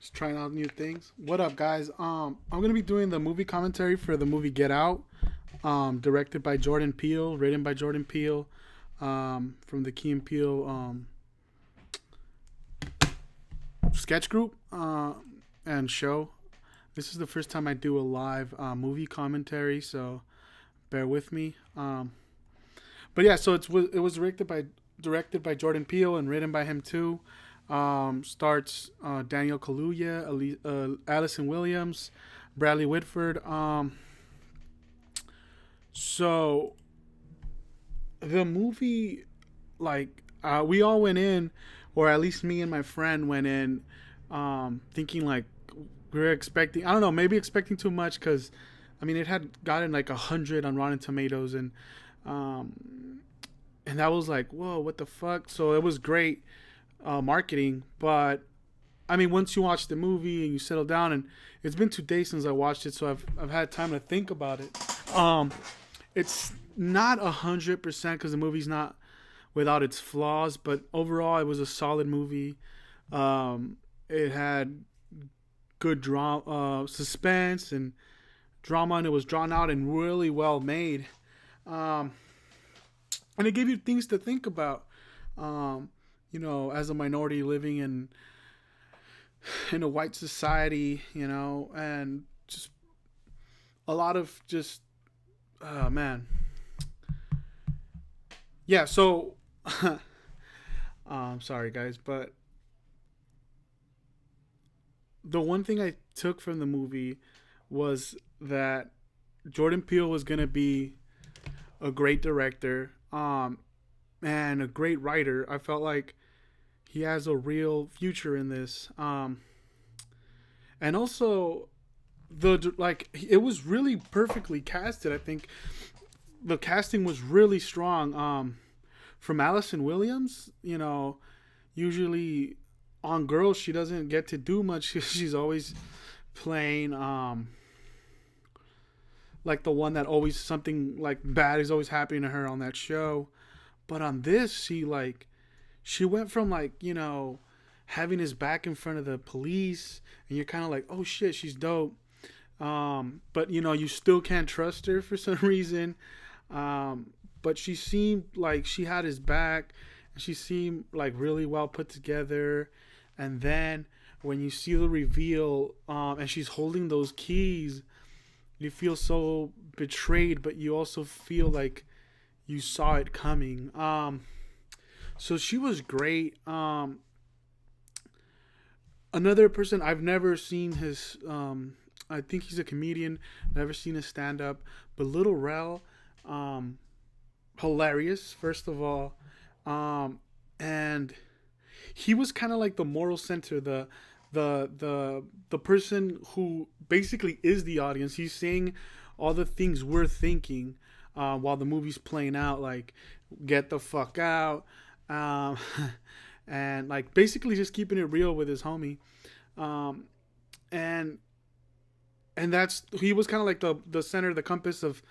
Just trying out new things. What up, guys? I'm gonna be doing the movie commentary for the movie Get Out, directed by Jordan Peele, written by Jordan Peele, from the Key and Peele sketch group and show. This is the first time I do a live movie commentary, so bear with me. But yeah, so it was directed by Jordan Peele and written by him too. Starts Daniel Kaluuya, Allison Williams, Bradley Whitford. So the movie, like, we all went in, or at least me and my friend went in, thinking like we were expecting. I don't know, maybe expecting too much because, I mean, it had gotten like 100 on Rotten Tomatoes, and that was like, whoa, what the fuck? So it was great marketing, but I mean, once you watch the movie and you settle down, and it's been 2 days since I watched it, so I've had time to think about it. It's not 100% because the movie's not without its flaws, but overall, it was a solid movie. It had good drama, suspense, and drama, and it was drawn out and really well made. And it gave you things to think about. As a minority living in a white society, and just a lot of just, oh man. Yeah, so I'm sorry guys, but the one thing I took from the movie was that Jordan Peele was gonna be a great director, and a great writer. I felt like he has a real future in this. And also it was really perfectly casted. I think the casting was really strong. From Allison Williams, usually on Girls she doesn't get to do much. She's always playing like the one that always something like bad is always happening to her on that show. But on this, she went from having his back in front of the police, and you're kind of like, oh shit, she's dope. But you still can't trust her for some reason. But she seemed like she had his back, and she seemed like really well put together. And then when you see the reveal, and she's holding those keys, you feel so betrayed, but you also feel like you saw it coming. So she was great. Another person I've never seen his. I think he's a comedian. Never seen his stand up, but Little Rel, hilarious. First of all, and he was kind of like the moral center, the person who basically is the audience. He's saying all the things we're thinking while the movie's playing out, like get the fuck out, and like basically just keeping it real with his homie, and that's, he was kind of like the center, the compass of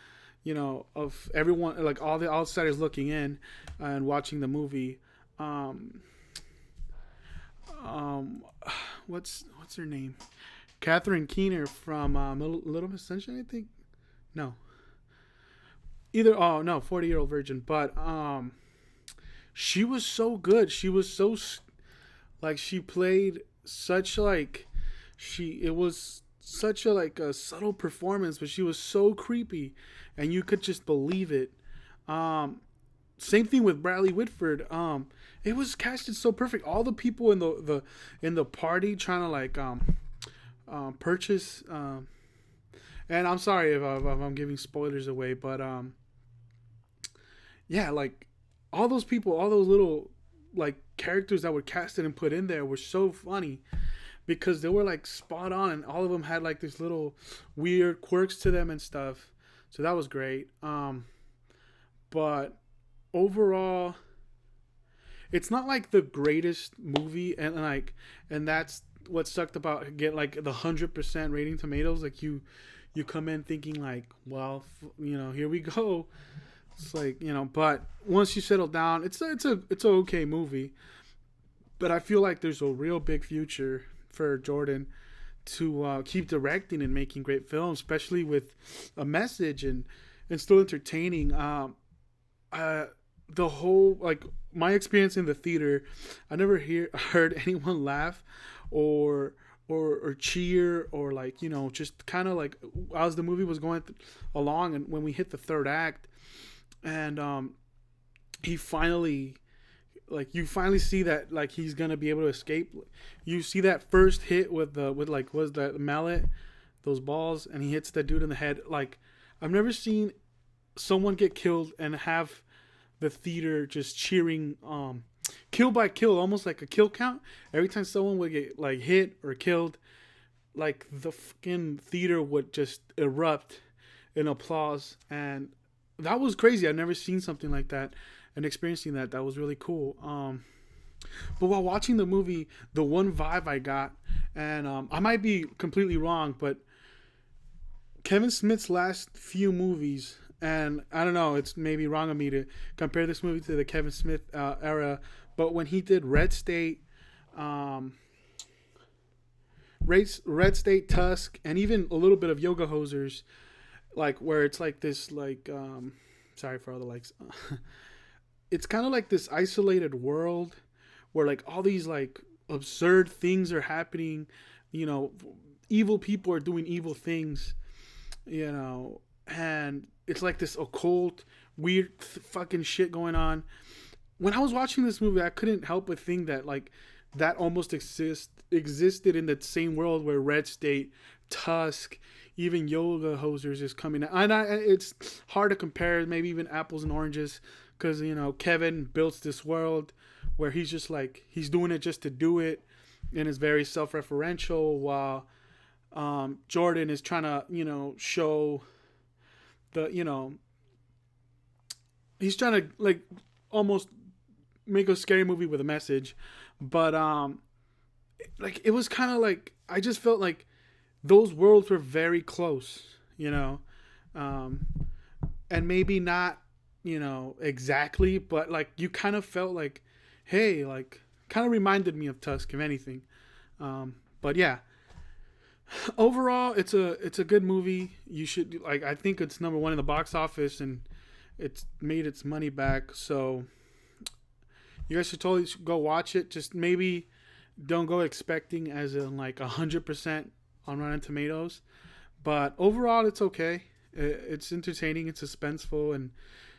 of everyone, like all the outsiders looking in and watching the movie. What's her name? Catherine Keener from Little Miss Sunshine, I think. No. Either, oh no, 40-Year-Old Virgin. But she was so good. She was so she played such it was such a subtle performance, but she was so creepy, and you could just believe it. Same thing with Bradley Whitford. It was casted so perfect. All the people in the party trying to purchase. And I'm sorry if I'm giving spoilers away, but yeah, like all those people, all those little characters that were casted and put in there were so funny because they were like spot on, and all of them had like this little weird quirks to them and stuff. So that was great. But overall, it's not like the greatest movie, and that's what sucked about get like the 100% rating tomatoes. Like you come in thinking like, well, here we go. It's like, but once you settle down, it's a okay movie. But I feel like there's a real big future for Jordan to keep directing and making great films, especially with a message and still entertaining. The whole, like, my experience in the theater, I never heard anyone laugh or cheer, or like, just kind of like as the movie was going along, and when we hit the third act, and he finally, like, you finally see that, like, he's gonna be able to escape. You see that first hit with like, was that mallet, those balls, and he hits that dude in the head. Like, I've never seen someone get killed and have the theater just cheering, kill by kill, almost like a kill count. Every time someone would get, like, hit or killed, like, the fucking theater would just erupt in applause. And that was crazy. I've never seen something like that, and experiencing that was really cool. But while watching the movie, the one vibe I got, and I might be completely wrong, but Kevin Smith's last few movies, and I don't know, it's maybe wrong of me to compare this movie to the Kevin Smith era, but when he did Red State, Tusk, and even a little bit of Yoga Hosers, like, where it's like this, like, sorry for all the likes, it's kind of like this isolated world where, like, all these, like, absurd things are happening, evil people are doing evil things, and it's like this occult, weird fucking shit going on. When I was watching this movie, I couldn't help but think that, like, that almost existed in that same world where Red State, Tusk, even Yoga Hosers is coming out. And it's hard to compare, maybe even apples and oranges, because, Kevin built this world where he's just like, he's doing it just to do it, and is very self-referential, while Jordan is trying to, show the, he's trying to, like, almost make a scary movie with a message. But like, it was kind of like, I just felt like those worlds were very close, and maybe not, exactly, but, like, you kind of felt like, hey, like, kind of reminded me of Tusk, if anything. But yeah, overall, it's a good movie. You should, like, I think it's number one in the box office, and it's made its money back. So you guys should totally go watch it. Just maybe don't go expecting as in, like, 100% on Rotten Tomatoes, but overall, it's okay. It's entertaining, it's suspenseful, and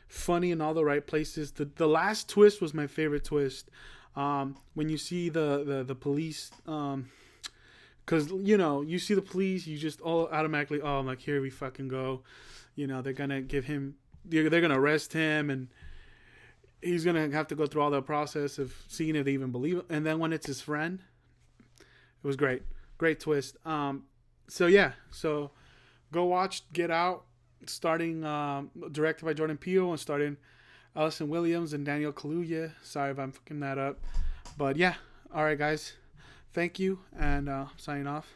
funny in all the right places. The last twist was my favorite twist. When you see the police, because, you see the police, you just all automatically, oh, I'm like, here we fucking go. They're gonna they're gonna arrest him, and he's gonna have to go through all the process of seeing if they even believe it. And then when it's his friend, it was great twist. So yeah, so go watch Get Out, starting directed by Jordan Peele, and starring Allison Williams and Daniel Kaluuya. Sorry if I'm fucking that up, but yeah. All right, guys, thank you, and signing off.